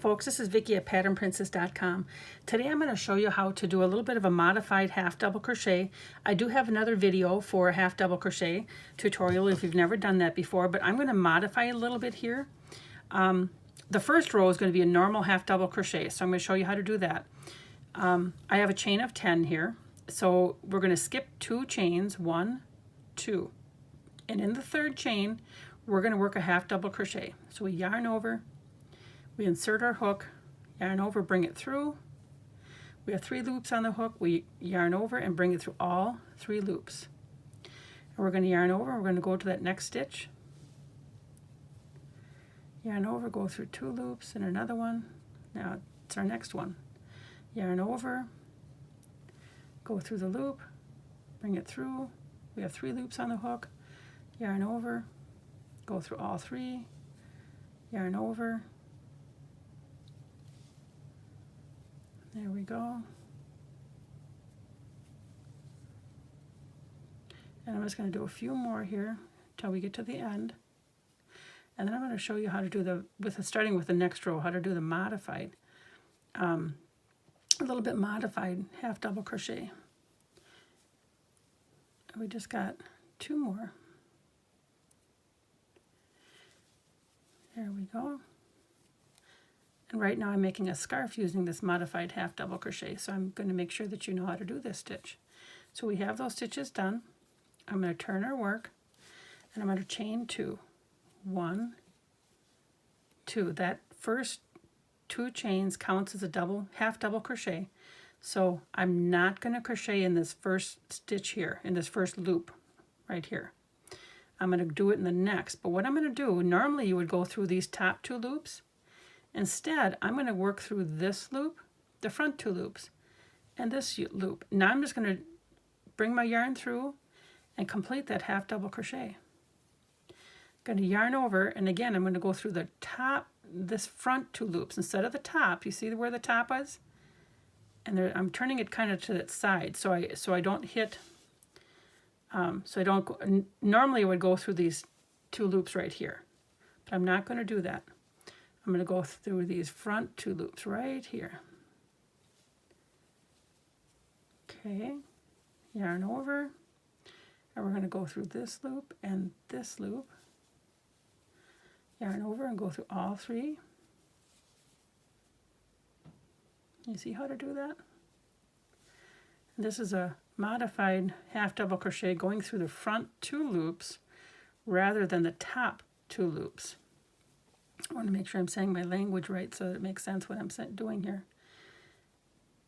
folks, this is Vicky at patternprincess.com. Today I'm going to show you how to do a little bit of a modified half double crochet. I do have another video for a half double crochet tutorial if you've never done that before, but I'm going to modify it a little bit here. The first row is going to be a normal half double crochet, so I'm going to show you how to do that. I have a chain of 10 here, so we're going to skip 2 chains, 1, 2, and in the third chain we're going to work a half double crochet. So we yarn over, we insert our hook, yarn over, bring it through. We have 3 loops on the hook. We yarn over and bring it through all 3 loops. And we're going to yarn over, we're going to go to that next stitch. Yarn over, go through 2 loops and another one. Now it's our next one. Yarn over, go through the loop, bring it through. We have 3 loops on the hook. Yarn over, go through all 3, yarn over. There we go. And I'm just going to do a few more here till we get to the end. And then I'm going to show you how to do starting with the next row, how to do the modified, a little bit modified half double crochet. We just got 2 more. There we go. And right now I'm making a scarf using this modified half double crochet, so I'm going to make sure that you know how to do this stitch. So we have those stitches done. I'm going to turn our work and I'm going to chain 2. 1, 2. That first 2 chains counts as a half double crochet. So I'm not going to crochet in this first stitch here, in this first loop right here. I'm going to do it in the next. But what I'm going to do, normally you would go through these top 2 loops. Instead, I'm going to work through this loop, the front 2 loops, and this loop. Now I'm just going to bring my yarn through and complete that half double crochet. Going to yarn over, and again I'm going to go through the top, this front 2 loops instead of the top. You see where the top is? And there, I'm turning it kind of to that side so I don't hit. Normally I would go through these 2 loops right here, but I'm not going to do that. I'm going to go through these front 2 loops right here. Okay, yarn over, and we're going to go through this loop and this loop. Yarn over and go through all 3. You see how to do that? And this is a modified half double crochet going through the front 2 loops rather than the top 2 loops. I want to make sure I'm saying my language right so that it makes sense what I'm doing here.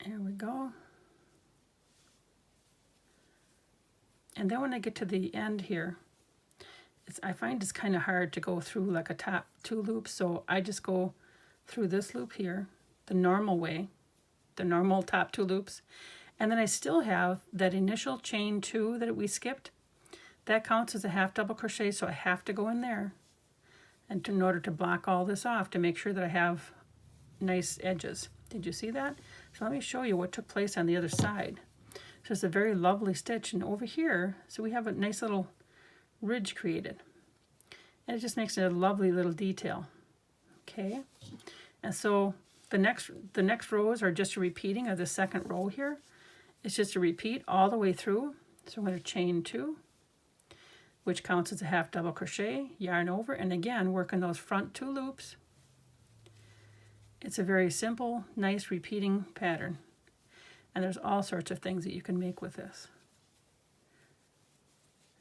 Here we go. And then when I get to the end here, I find it's kind of hard to go through like a top 2 loops, so I just go through this loop here, the normal way, the normal top 2 loops, and then I still have that initial chain 2 that we skipped. That counts as a half double crochet, so I have to go in there and in order to block all this off to make sure that I have nice edges. Did you see that? So let me show you what took place on the other side. So it's a very lovely stitch, and over here, so we have a nice little ridge created, and it just makes it a lovely little detail. Okay, and so the next rows are just a repeating of the second row here. It's just a repeat all the way through. So I'm going to chain 2, which counts as a half double crochet, yarn over, and again work in those front 2 loops. It's a very simple, nice repeating pattern, and there's all sorts of things that you can make with this.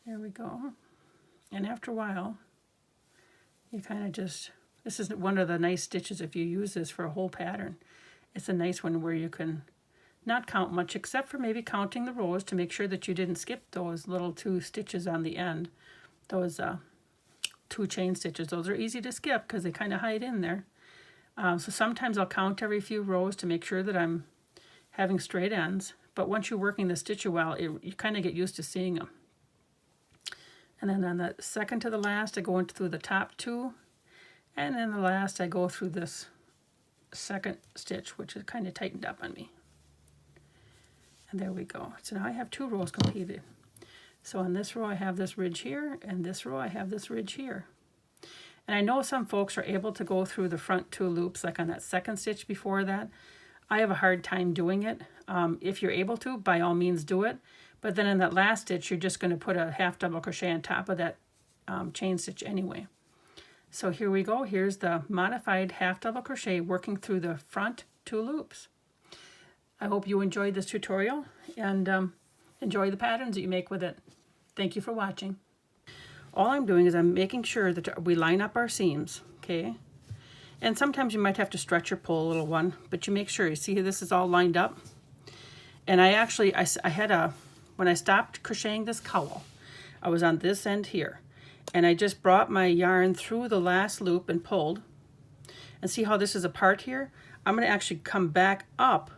There we go. And after a while, you kind of just, this is one of the nice stitches if you use this for a whole pattern. It's a nice one where you can not count much except for maybe counting the rows to make sure that you didn't skip those little 2 stitches on the end. Those 2 chain stitches. Those are easy to skip because they kind of hide in there. So sometimes I'll count every few rows to make sure that I'm having straight ends. But once you're working the stitch a while, you kind of get used to seeing them. And then on the second to the last, I go into through the top 2, and then the last I go through this second stitch, which is kind of tightened up on me. And there we go. So now I have 2 rows completed. So on this row I have this ridge here, and this row I have this ridge here. And I know some folks are able to go through the front 2 loops like on that second stitch before that. I have a hard time doing it. If you're able to, by all means do it. But then in that last stitch, you're just going to put a half double crochet on top of that chain stitch anyway. So here we go. Here's the modified half double crochet working through the front 2 loops. I hope you enjoyed this tutorial and enjoy the patterns that you make with it. Thank you for watching. All I'm doing is I'm making sure that we line up our seams, okay? And sometimes you might have to stretch or pull a little one, but you make sure, you see this is all lined up. And I actually, when I stopped crocheting this cowl, I was on this end here. And I just brought my yarn through the last loop and pulled. And see how this is apart here? I'm going to actually come back up.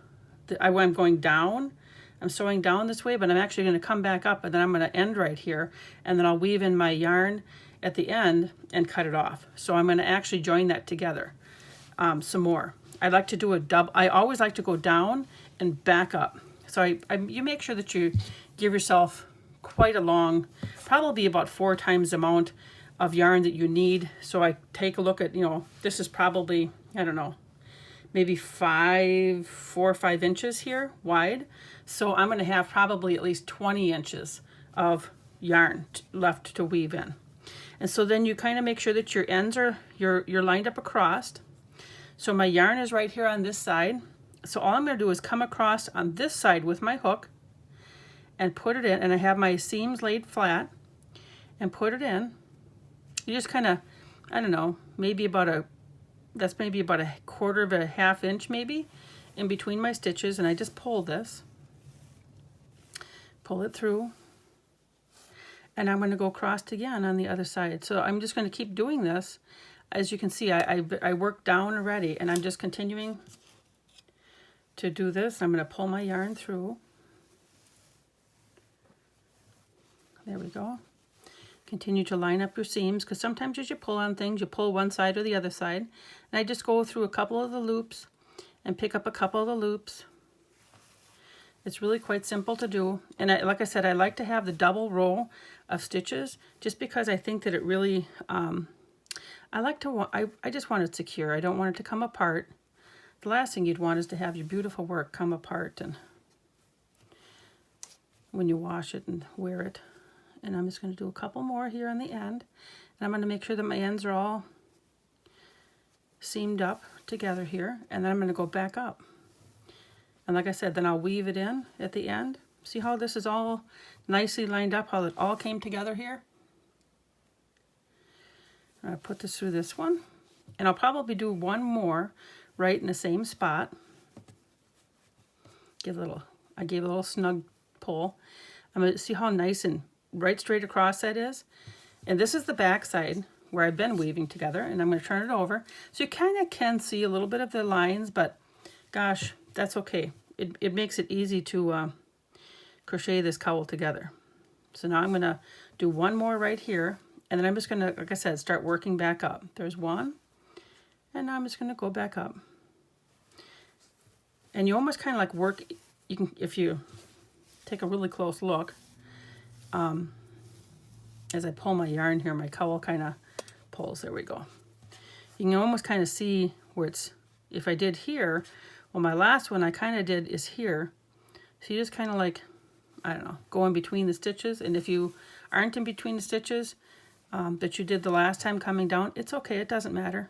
I'm going down. I'm sewing down this way, but I'm actually going to come back up, and then I'm going to end right here. And then I'll weave in my yarn at the end and cut it off. So I'm going to actually join that together some more. I like to do a double. I always like to go down and back up. So you make sure that you give yourself quite a long, probably about 4 times the amount of yarn that you need. So I take a look at, this is probably, I don't know, maybe 4 or 5 inches here wide. So I'm going to have probably at least 20 inches of yarn left to weave in. And so then you kind of make sure that your ends are, you're lined up across. So my yarn is right here on this side. So all I'm going to do is come across on this side with my hook and put it in, and I have my seams laid flat and put it in. You just kind of, I don't know, maybe about a 1/4 of a half inch maybe in between my stitches, and I just pull this, pull it through, and I'm going to go across again on the other side. So I'm just going to keep doing this. As you can see, I worked down already, and I'm just continuing to do this. I'm going to pull my yarn through. There we go. Continue to line up your seams, because sometimes as you pull on things, you pull one side or the other side. And I just go through a couple of the loops and pick up a couple of the loops. It's really quite simple to do. And like I said, I like to have the double row of stitches just because I think that it really, I just want it secure. I don't want it to come apart. The last thing you'd want is to have your beautiful work come apart and when you wash it and wear it. And I'm just going to do a couple more here on the end. And I'm going to make sure that my ends are all seamed up together here. And then I'm going to go back up. And like I said, then I'll weave it in at the end. See how this is all nicely lined up, how it all came together here? I'll put this through this one. And I'll probably do one more right in the same spot. I gave a little snug pull. I'm going to see how nice and right straight across that is. And this is the back side where I've been weaving together, and I'm going to turn it over. So you kind of can see a little bit of the lines, but gosh, that's okay. It makes it easy to crochet this cowl together. So now I'm going to do one more right here, and then I'm just going to, like I said, start working back up. There's one, and now I'm just going to go back up. And you almost kind of like work, you can, if you take a really close look, as I pull my yarn here, my cowl kind of pulls. There we go. You can almost kind of see where it's, if I did here, well, my last one I kind of did is here. So you just kind of like, I don't know, go in between the stitches. And if you aren't in between the stitches that you did the last time coming down, it's okay, it doesn't matter.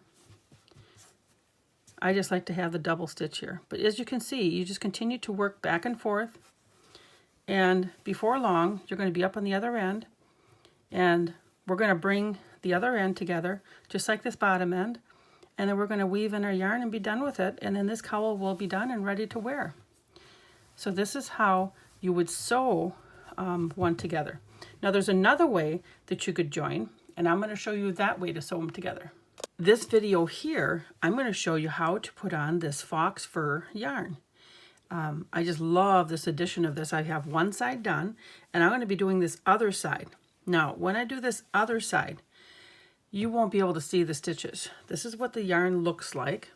I just like to have the double stitch here. But as you can see, you just continue to work back and forth. And before long, you're going to be up on the other end. And we're going to bring the other end together, just like this bottom end. And then we're going to weave in our yarn and be done with it. And then this cowl will be done and ready to wear. So this is how you would sew one together. Now there's another way that you could join, and I'm going to show you that way to sew them together. This video here, I'm going to show you how to put on this fox fur yarn. I just love this edition of this. I have one side done, and I'm going to be doing this other side. Now, when I do this other side, you won't be able to see the stitches. This is what the yarn looks like.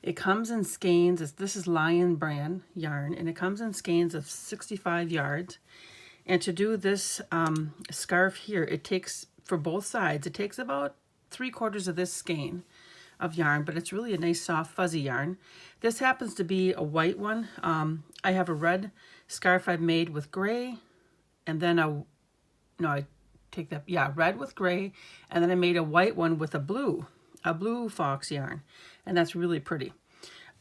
It comes in skeins. This is Lion brand yarn, and it comes in skeins of 65 yards. And to do this scarf here, it takes, for both sides, it takes about 3/4 of this skein of yarn, but it's really a nice soft fuzzy yarn. This happens to be a white one. I have a red scarf I've made with gray, and then I take that, yeah, red with gray, and then I made a white one with a blue fox yarn, and that's really pretty.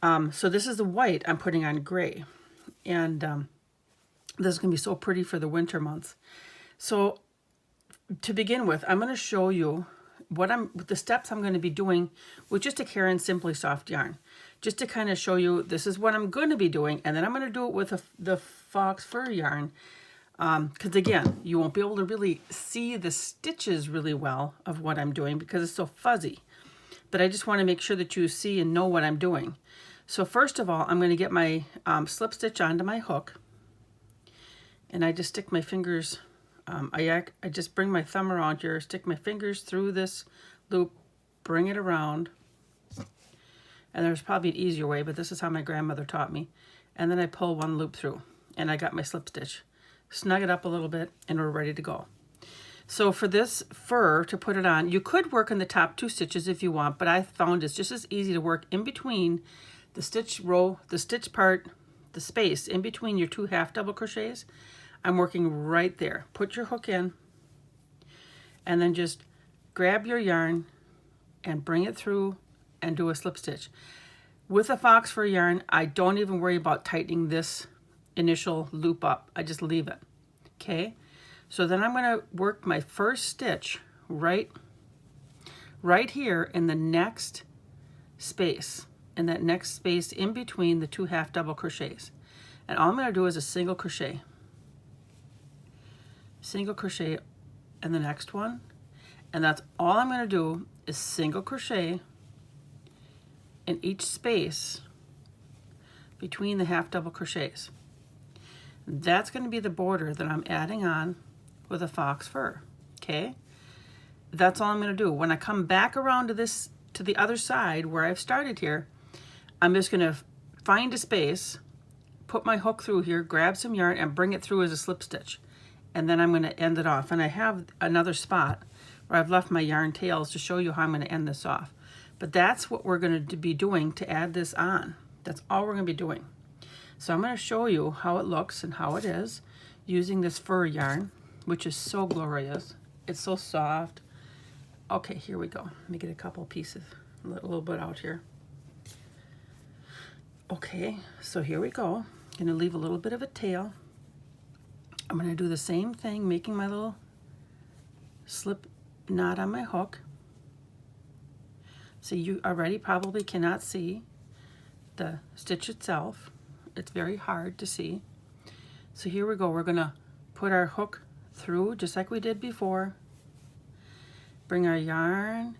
So this is the white I'm putting on gray, and this is gonna be so pretty for the winter months. So to begin with, I'm going to show you the steps I'm going to be doing with just a Caron Simply Soft yarn, just to kind of show you this is what I'm going to be doing, and then I'm going to do it with the fox fur yarn, because again, you won't be able to really see the stitches really well of what I'm doing because it's so fuzzy, but I just want to make sure that you see and know what I'm doing. So first of all, I'm going to get my slip stitch onto my hook, and I just stick my fingers, I just bring my thumb around here, stick my fingers through this loop, bring it around, and there's probably an easier way, but this is how my grandmother taught me, and then I pull one loop through, and I got my slip stitch. Snug it up a little bit, and we're ready to go. So for this fur, to put it on, you could work in the top 2 stitches if you want, but I found it's just as easy to work in between the stitch row, the stitch part, the space in between your 2 half double crochets. I'm working right there. Put your hook in, and then just grab your yarn and bring it through and do a slip stitch. With a fox fur yarn, I don't even worry about tightening this initial loop up. I just leave it. Okay? So then I'm going to work my first stitch right here in the next space, in that next space in between the 2 half double crochets. And all I'm going to do is a single crochet in the next one, and that's all I'm going to do is single crochet in each space between the half double crochets. That's going to be the border that I'm adding on with a fox fur. Okay, that's all I'm going to do. When I come back around to the other side where I've started here, I'm just going to find a space, put my hook through here, grab some yarn, and bring it through as a slip stitch. And then I'm going to end it off. And I have another spot where I've left my yarn tails to show you how I'm going to end this off. But that's what we're going to be doing to add this on. That's all we're going to be doing. So I'm going to show you how it looks and how it is using this fur yarn, which is so glorious. It's so soft. Okay, here we go. Let me get a couple pieces, a little bit out here. Okay, so here we go. I'm going to leave a little bit of a tail. I'm going to do the same thing, making my little slip knot on my hook. So you already probably cannot see the stitch itself. It's very hard to see. So here we go. We're going to put our hook through just like we did before. Bring our yarn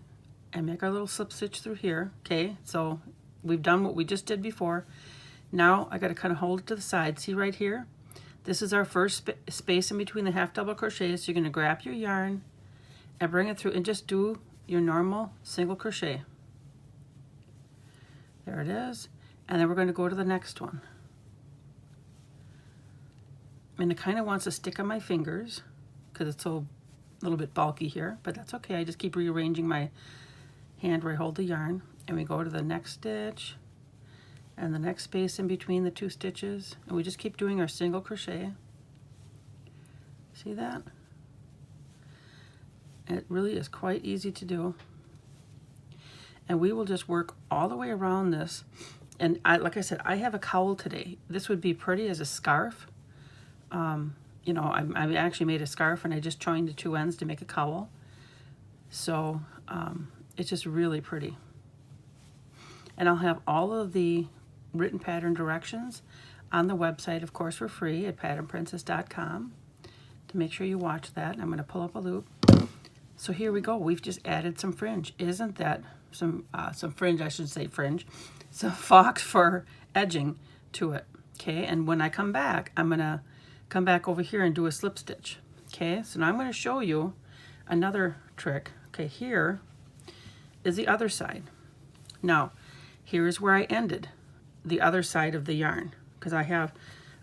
and make our little slip stitch through here. Okay, so we've done what we just did before. Now I got to kind of hold it to the side. See right here? This is our first space in between the half double crochets. So you're going to grab your yarn and bring it through and just do your normal single crochet. There it is. And then we're going to go to the next one. And it kind of wants to stick on my fingers because it's so a little bit bulky here, but that's okay. I just keep rearranging my hand where I hold the yarn, and we go to the next stitch and the next space in between the 2 stitches, and we just keep doing our single crochet. See that? It really is quite easy to do. And we will just work all the way around this. And like I said, I have a cowl today. This would be pretty as a scarf. You know, I actually made a scarf and I just joined the 2 ends to make a cowl. So it's just really pretty. And I'll have all of the written pattern directions on the website, of course, for free at patternprincess.com. To make sure you watch that. I'm going to pull up a loop. So here we go. We've just added some fringe. Isn't that some fringe? I should say fringe. Some fox fur edging to it. Okay, and when I come back, I'm going to come back over here and do a slip stitch. Okay, so now I'm going to show you another trick. Okay, here is the other side. Now, here is where I ended the other side of the yarn, because I'm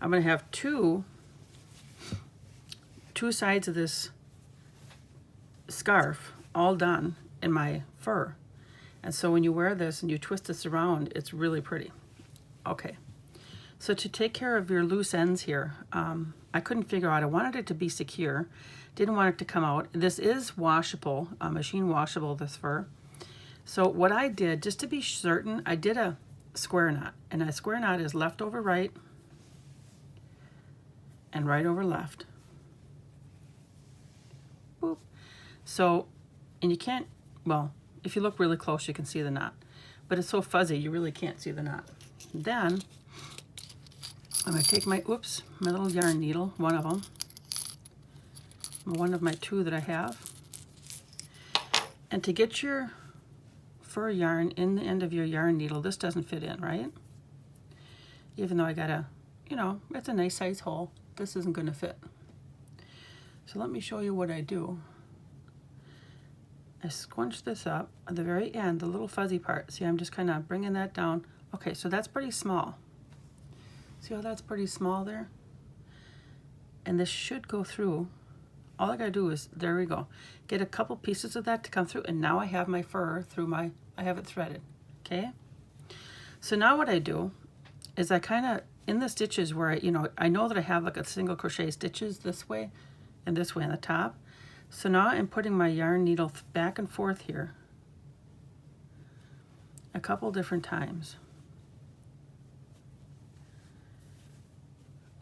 going to have two sides of this scarf all done, in my fur. And so when you wear this and you twist this around, it's really pretty. Okay, so to take care of your loose ends here, I couldn't figure out, I wanted it to be secure, didn't want it to come out. This is washable, machine washable, this fur. So what I did, just to be certain, I did a square knot, and a square knot is left over right and right over left. Boop. So, and you can't, well, if you look really close you can see the knot, but it's so fuzzy you really can't see the knot. Then I'm going to take my, my little yarn needle, one of them, one of my two that I have, and to get your fur yarn in the end of your yarn needle, this doesn't fit in, right? Even though I got a, you know, it's a nice size hole, this isn't going to fit. So let me show you what I do. I scrunch this up at the very end, the little fuzzy part. See, I'm just kind of bringing that down. Okay, so that's pretty small. See how that's pretty small there? And this should go through. All I gotta do is, there we go, get a couple pieces of that to come through, and now I have my fur through my, I have it threaded, okay? So now what I do is I kind of, in the stitches where I know that I have like a single crochet stitches this way and this way on the top. So now I'm putting my yarn needle back and forth here a couple different times,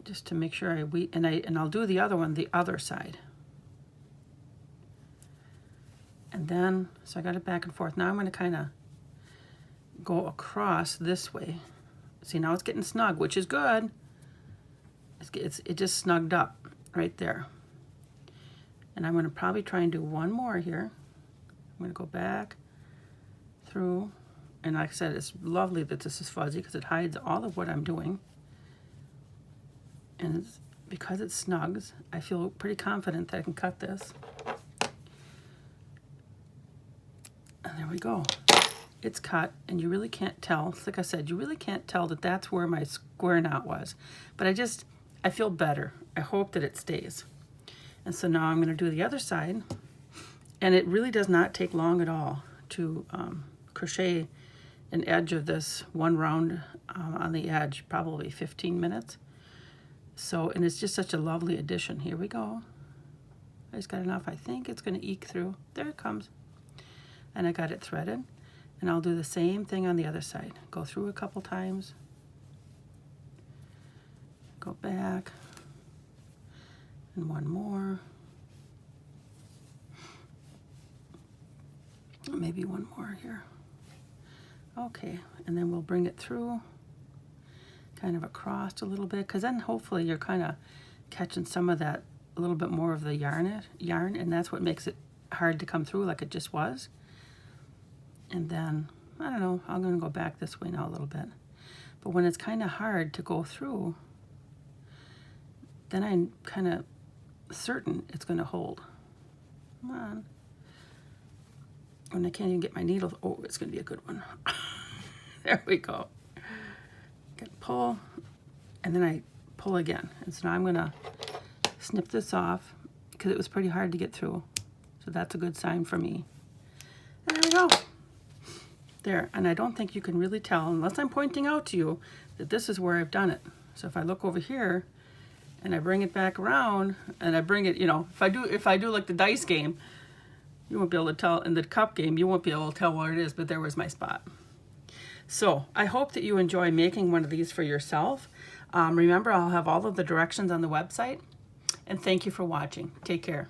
just to make sure and I'll do the other one the other side. And then, so I got it back and forth. Now I'm going to kind of go across this way. See, now it's getting snug, which is good. It just snugged up right there. And I'm going to probably try and do one more here. I'm going to go back through. And like I said, it's lovely that this is fuzzy because it hides all of what I'm doing. And because it snugs, I feel pretty confident that I can cut this. And there we go. It's cut, and you really can't tell. Like I said, you really can't tell that that's where my square knot was. But I feel better. I hope that it stays. And so now I'm going to do the other side. And it really does not take long at all to crochet an edge of this one round on the edge, probably 15 minutes. So, and it's just such a lovely addition. Here we go. I just got enough. I think it's going to eke through. There it comes. And I got it threaded. And I'll do the same thing on the other side. Go through a couple times. Go back. And one more. Maybe one more here. Okay, and then we'll bring it through, kind of across a little bit, because then hopefully you're kind of catching some of that, a little bit more of the yarn, and that's what makes it hard to come through like it just was. And then, I don't know, I'm going to go back this way now a little bit. But when it's kind of hard to go through, then I'm kind of certain it's going to hold. Come on. When I can't even get my needle, oh, it's going to be a good one. There we go. Get pull, and then I pull again. And so now I'm going to snip this off because it was pretty hard to get through. So that's a good sign for me. And there we go. There, and I don't think you can really tell, unless I'm pointing out to you, that this is where I've done it. So if I look over here, and I bring it back around, and I bring it, you know, if I do like the dice game, you won't be able to tell, in the cup game, you won't be able to tell where it is, but there was my spot. So I hope that you enjoy making one of these for yourself. Remember, I'll have all of the directions on the website, and thank you for watching. Take care.